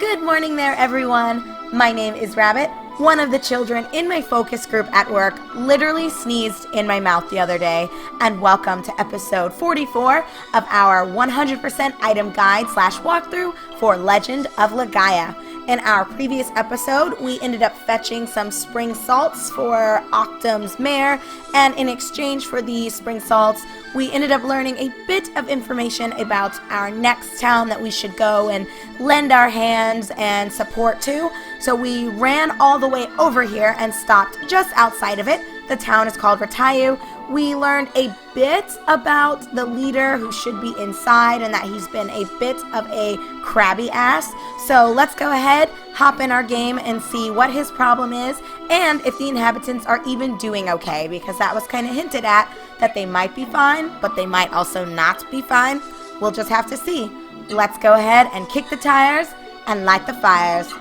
Good morning there, everyone. My name is Rabbit. One of the children in my focus group at work literally sneezed in my mouth the other day, and welcome to episode 44 of our 100% item guide / walkthrough for Legend of Legaia. In our previous episode, we ended up fetching some spring salts for Octum's mare, and in exchange for the spring salts, we ended up learning a bit of information about our next town that we should go and lend our hands and support to. So we ran all the way over here and stopped just outside of it. The town is called Ratayu. We learned a bit about the leader who should be inside and that he's been a bit of a crabby ass. So let's go ahead, hop in our game and see what his problem is and if the inhabitants are even doing okay, because that was kind of hinted at that they might be fine, but they might also not be fine. We'll just have to see. Let's go ahead and kick the tires and light the fires.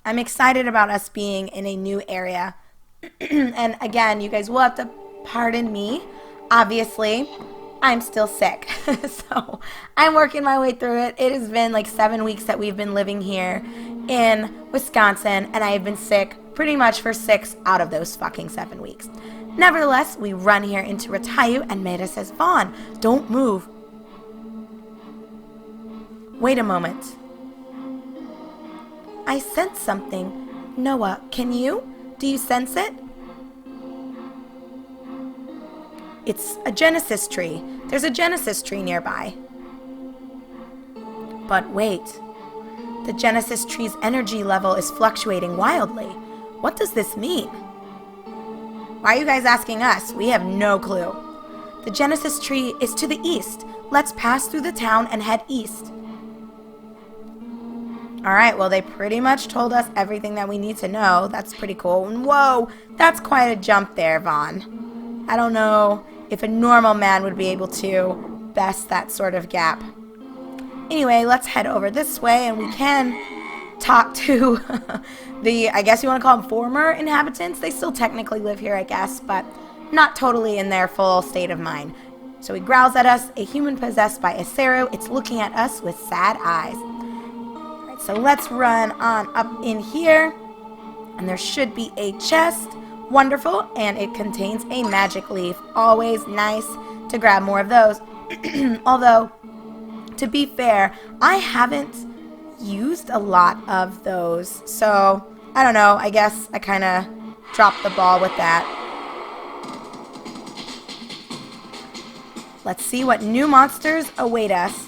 I'm excited about us being in a new area. And again, you guys will have to pardon me. Obviously, I'm still sick. So I'm working my way through it. It has been like 7 weeks that we've been living here in Wisconsin, and I have been sick pretty much for 6 out of those fucking 7 weeks. Nevertheless, we run here into Ratayu, and Maida says, "Vaughn, don't move." Wait a moment. I sense something. Noah, can you? Do you sense it? It's a Genesis tree. There's a Genesis tree nearby. But wait. The Genesis tree's energy level is fluctuating wildly. What does this mean? Why are you guys asking us? We have no clue. The Genesis tree is to the east. Let's pass through the town and head east. Alright, well, they pretty much told us everything that we need to know. That's pretty cool. And whoa, that's quite a jump there, Vaughn. I don't know if a normal man would be able to best that sort of gap. Anyway, let's head over this way, and we can talk to the, I guess you want to call them former inhabitants. They still technically live here, I guess, but not totally in their full state of mind. So he growls at us, a human possessed by a Saryu. It's looking at us with sad eyes. So let's run on up in here, and there should be a chest. Wonderful, and it contains a magic leaf. Always nice to grab more of those. Although, to be fair, I haven't used a lot of those, so I don't know. I guess I kind of dropped the ball with that. Let's see what new monsters await us.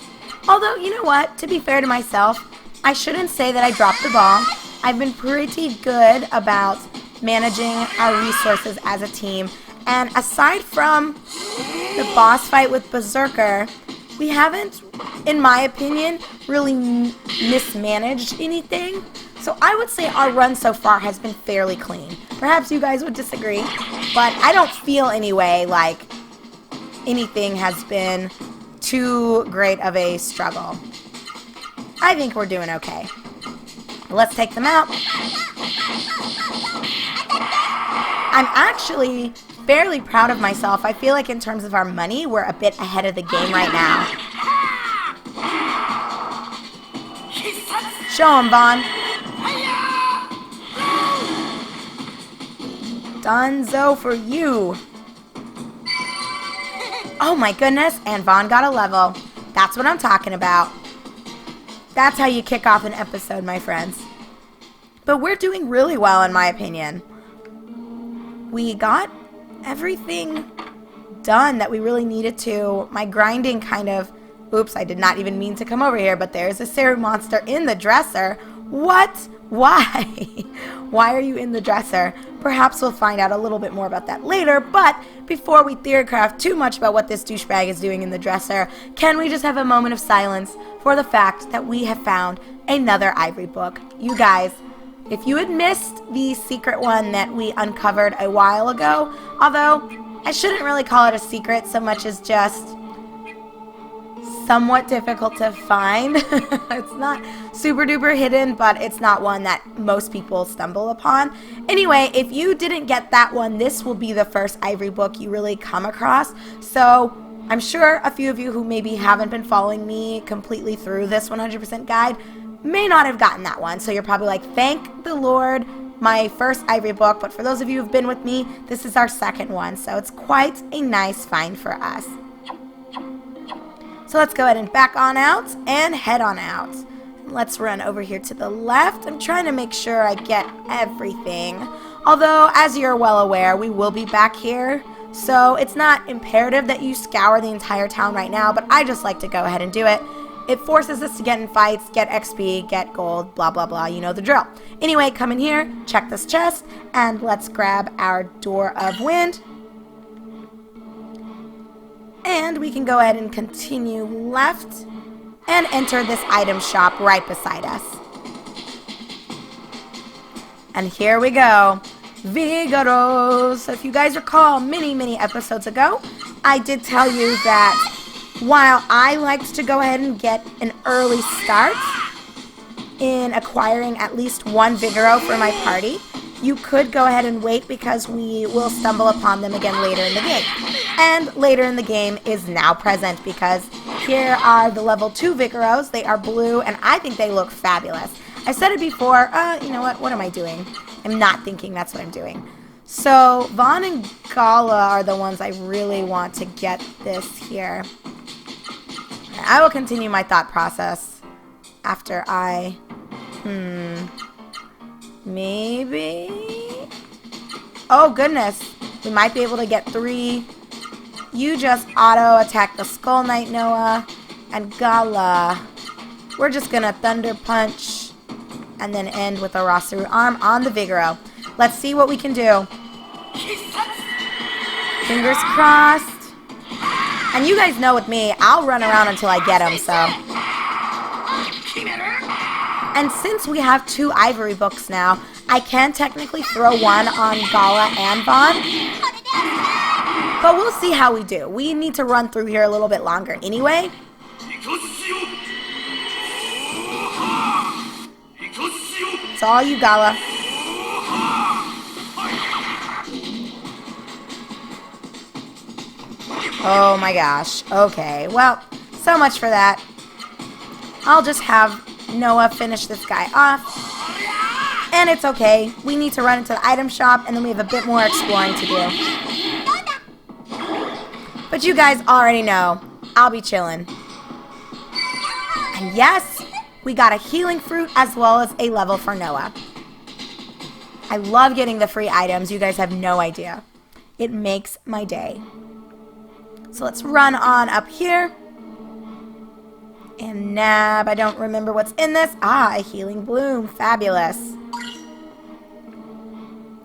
Although, you know what? To be fair to myself, I shouldn't say that I dropped the ball. I've been pretty good about managing our resources as a team. And aside from the boss fight with Berserker, we haven't, in my opinion, really mismanaged anything. So I would say our run so far has been fairly clean. Perhaps you guys would disagree, but I don't feel anyway like anything has been too great of a struggle. I think we're doing okay. Let's take them out. I'm actually fairly proud of myself. I feel like in terms of our money, we're a bit ahead of the game right now. Show him, Vaughn. Dunzo for you. Oh my goodness, and Vaughn got a level. That's what I'm talking about. That's how you kick off an episode, my friends. But we're doing really well, in my opinion. We got everything done that we really needed to. My grinding kind of... Oops, I did not even mean to come over here, but there's a Saryu monster in the dresser. What? Why? Why are you in the dresser? Perhaps we'll find out a little bit more about that later, but before we theorycraft too much about what this douchebag is doing in the dresser, can we just have a moment of silence for the fact that we have found another Ivory book? You guys, if you had missed the secret one that we uncovered a while ago, although I shouldn't really call it a secret so much as just somewhat difficult to find. It's not super duper hidden, but it's not one that most people stumble upon. Anyway, if you didn't get that one, this will be the first Ivory book you really come across. So I'm sure a few of you who maybe haven't been following me completely through this 100% guide may not have gotten that one. So you're probably like, thank the Lord, my first Ivory book. But for those of you who've been with me, this is our second one. So it's quite a nice find for us. So let's go ahead and back on out and head on out. Let's run over here to the left. I'm trying to make sure I get everything. Although, as you're well aware, we will be back here. So it's not imperative that you scour the entire town right now, but I just like to go ahead and do it. It forces us to get in fights, get XP, get gold, blah, blah, blah. You know the drill. Anyway, come in here, check this chest, and let's grab our Door of Wind. And we can go ahead and continue left and enter this item shop right beside us. And here we go. Vigoro. So if you guys recall, many episodes ago, I did tell you that while I liked to go ahead and get an early start in acquiring at least one Vigoro for my party, you could go ahead and wait because we will stumble upon them again later in the game. And later in the game is now present because here are the level 2 Vigoros. They are blue and I think they look fabulous. I said it before, you know what am I doing? I'm not thinking that's what I'm doing. So Vaughn and Gala are the ones I really want to get this here. I will continue my thought process after I, maybe, oh goodness, we might be able to get 3. You just auto attack the Skull Knight, Noah, and Gala. We're just gonna Thunder Punch and then end with a Ratayu arm on the Vigoro. Let's see what we can do. Fingers crossed. And you guys know with me, I'll run around until I get them, so. And since we have 2 Ivory books now, I can technically throw one on Gala and Vaughn. But we'll see how we do. We need to run through here a little bit longer anyway. It's all you, Gala. Oh my gosh. Okay, well, so much for that. I'll just have Noah finish this guy off. And it's okay. We need to run into the item shop, and then we have a bit more exploring to do. But you guys already know, I'll be chilling. And yes, we got a healing fruit as well as a level for Noah. I love getting the free items. You guys have no idea. It makes my day. So let's run on up here. And nab, I don't remember what's in this. Ah, a healing bloom. Fabulous.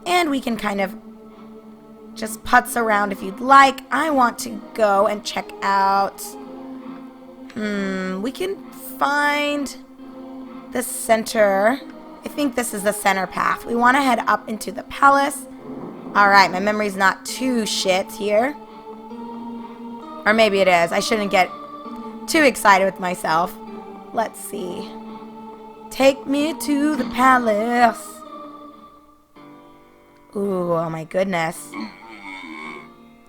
And we can kind of just putz around if you'd like. I want to go and check out... we can find the center. I think this is the center path. We want to head up into the palace. Alright, my memory's not too shit here. Or maybe it is. I shouldn't get too excited with myself. Let's see. Take me to the palace. Ooh, oh my goodness.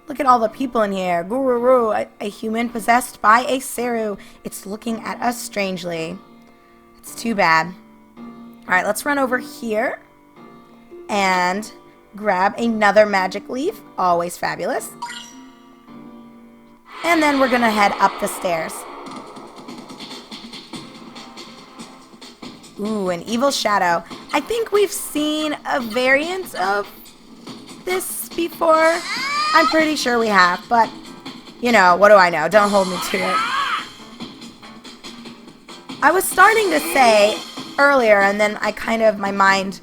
Look at all the people in here. Guru, a human possessed by a Saryu. It's looking at us strangely. It's too bad. Alright, let's run over here. And grab another magic leaf. Always fabulous. And then we're going to head up the stairs. Ooh, an evil shadow. I think we've seen a variant of this before. I'm pretty sure we have, but, you know, what do I know? Don't hold me to it. I was starting to say earlier, and then my mind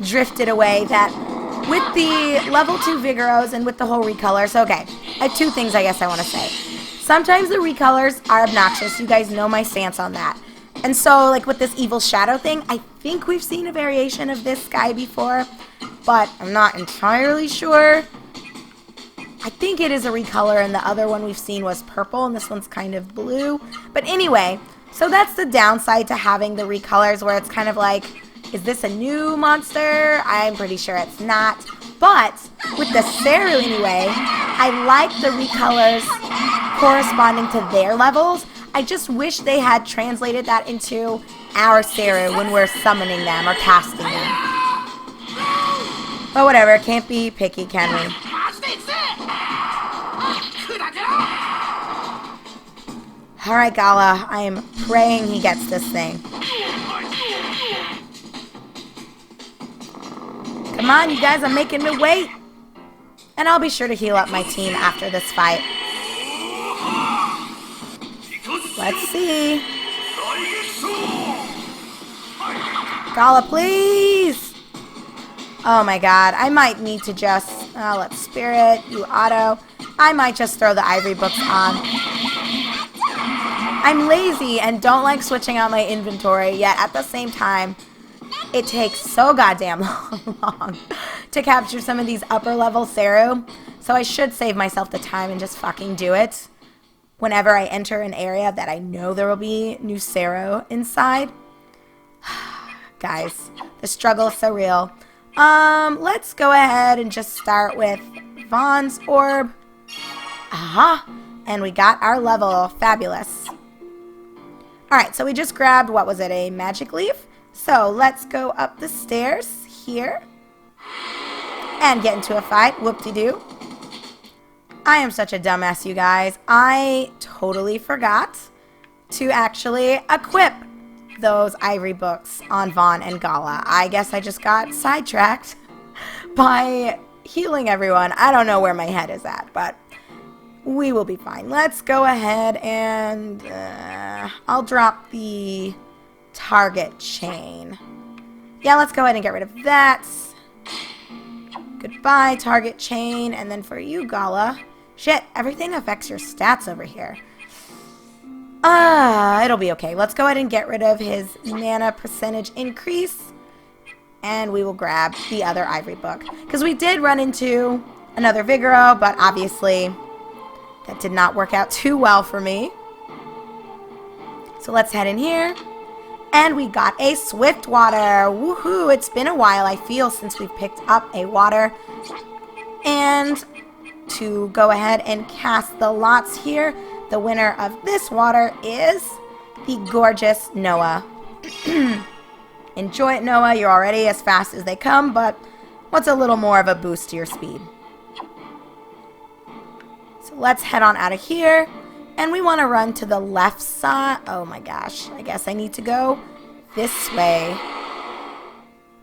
drifted away, that with the level 2 Vigoros and with the whole recolors, okay, I have 2 things I guess I want to say. Sometimes the recolors are obnoxious. You guys know my stance on that. And so, like with this evil shadow thing, I think we've seen a variation of this guy before, but I'm not entirely sure. I think it is a recolor, and the other one we've seen was purple, and this one's kind of blue. But anyway, so that's the downside to having the recolors, where it's kind of like, is this a new monster? I'm pretty sure it's not. But with the Saryu anyway, I like the recolors corresponding to their levels. I just wish they had translated that into our Saryu when we're summoning them or casting them. But whatever, can't be picky, can we? Alright, Gala, I am praying he gets this thing. Come on, you guys, I'm making me wait. And I'll be sure to heal up my team after this fight. Let's see. Gala, please. Oh my god, I might need to just... let's Spirit, you auto. I might just throw the Ivory books on. I'm lazy and don't like switching out my inventory, yet at the same time, it takes so goddamn long to capture some of these upper level Saryu. So I should save myself the time and just fucking do it whenever I enter an area that I know there will be new Saryu inside. Guys, the struggle is so real. Let's go ahead and just start with Vaughn's orb. Aha! And we got our level. Fabulous. Alright, so we just grabbed, what was it, a magic leaf? So let's go up the stairs here and get into a fight. Whoop-de-doo. I am such a dumbass, you guys. I totally forgot to actually equip those Ivory books on Vaughn and Gala. I guess I just got sidetracked by healing everyone. I don't know where my head is at, but we will be fine. Let's go ahead and I'll drop the target chain. Yeah, let's go ahead and get rid of that. Goodbye, target chain. And then for you, Gala. Shit, everything affects your stats over here. It'll be okay. Let's go ahead and get rid of his mana percentage increase. And we will grab the other Ivory book. Because we did run into another Vigoro, but obviously that did not work out too well for me. So let's head in here. And we got a Swift Water. Woohoo! It's been a while, I feel, since we've picked up a water. And to go ahead and cast the lots here, the winner of this water is the gorgeous Noah. Enjoy it, Noah. You're already as fast as they come, but what's a little more of a boost to your speed? So let's head on out of here. And we want to run to the left side. Oh my gosh. I guess I need to go this way.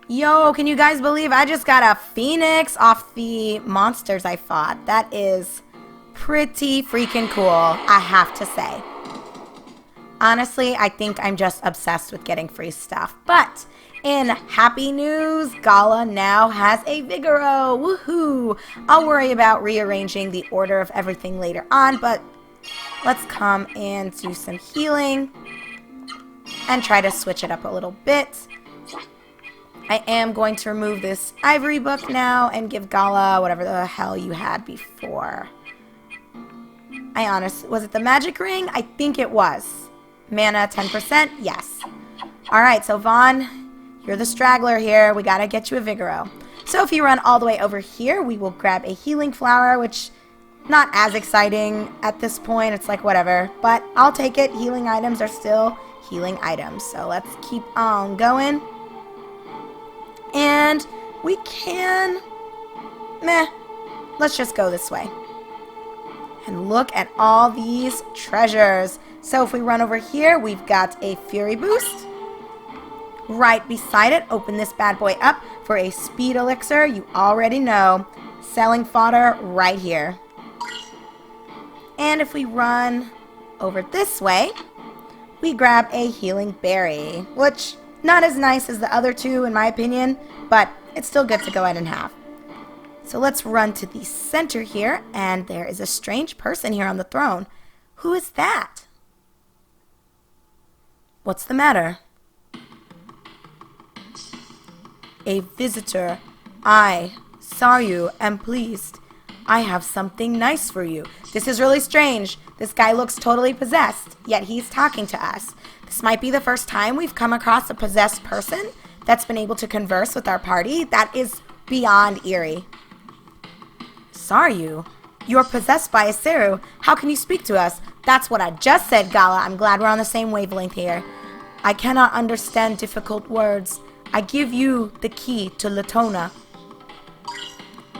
Yo, can you guys believe I just got a Phoenix off the monsters I fought? That is pretty freaking cool, I have to say. Honestly, I think I'm just obsessed with getting free stuff. But in happy news, Gala now has a Vigoro. Woohoo! I'll worry about rearranging the order of everything later on, but let's come and do some healing and try to switch it up a little bit. I am going to remove this Ivory book now and give Gala whatever the hell you had before. Was it the magic ring? I think it was. Mana 10%? Yes. Alright, so Vaughn, you're the straggler here. We gotta get you a Vigoro. So if you run all the way over here, we will grab a healing flower, which not as exciting at this point. It's like whatever, but I'll take it. Healing items are still healing items. So let's keep on going. And we can... let's just go this way. And look at all these treasures. So if we run over here, we've got a Fury Boost. Right beside it, open this bad boy up for a Speed Elixir. You already know. Selling fodder right here. And if we run over this way, we grab a Healing Berry, which not as nice as the other two in my opinion, but it's still good to go ahead and have. So let's run to the center here, and there is a strange person here on the throne. Who is that? What's the matter? A visitor. I, Saryu, am pleased. I have something nice for you. This is really strange. This guy looks totally possessed, yet he's talking to us. This might be the first time we've come across a possessed person that's been able to converse with our party. That is beyond eerie. Saryu, you are possessed by a Saryu. How can you speak to us? That's what I just said, Gala. I'm glad we're on the same wavelength here. I cannot understand difficult words. I give you the key to Latona.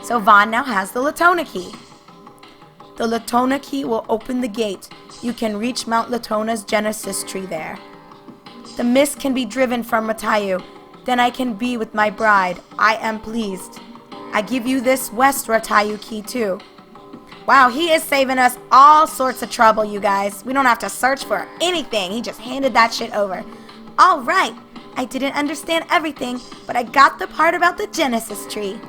So Vaughn now has the Latona key. The Latona key will open the gate. You can reach Mount Latona's Genesis tree there. The mist can be driven from Ratayu. Then I can be with my bride. I am pleased. I give you this West Ratayu key too. Wow, he is saving us all sorts of trouble, you guys. We don't have to search for anything. He just handed that shit over. All right. I didn't understand everything, but I got the part about the Genesis tree.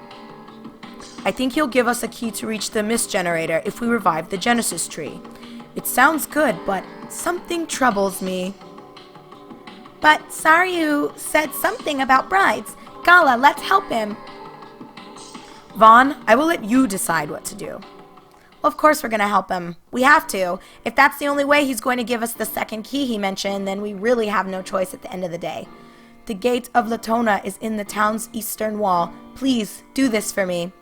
I think he'll give us a key to reach the mist generator if we revive the Genesis tree. It sounds good, but something troubles me. But Saryu said something about brides. Gala, let's help him. Vaughn, I will let you decide what to do. Well, of course we're going to help him. We have to. If that's the only way he's going to give us the second key he mentioned, then we really have no choice at the end of the day. The gate of Latona is in the town's eastern wall. Please do this for me.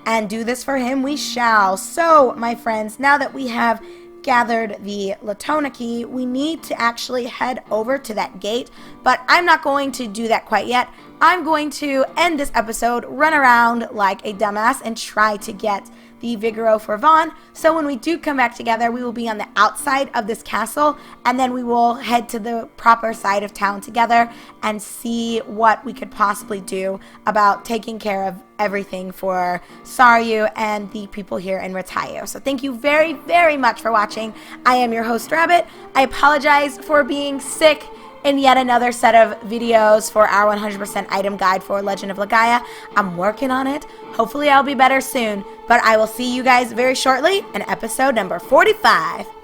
And do this for him we shall. So, my friends, now that we have gathered the Latona key, we need to actually head over to that gate, but I'm not going to do that quite yet. I'm going to end this episode, run around like a dumbass, and try to get the Vigoro for Vaughn. So when we do come back together, we will be on the outside of this castle, and then we will head to the proper side of town together and see what we could possibly do about taking care of everything for Saryu and the people here in Ratayu. So thank you very, very much for watching. I am your host, Rabbit. I apologize for being sick in yet another set of videos for our 100% item guide for Legend of Legaia. I'm working on it. Hopefully I'll be better soon, but I will see you guys very shortly in episode number 45.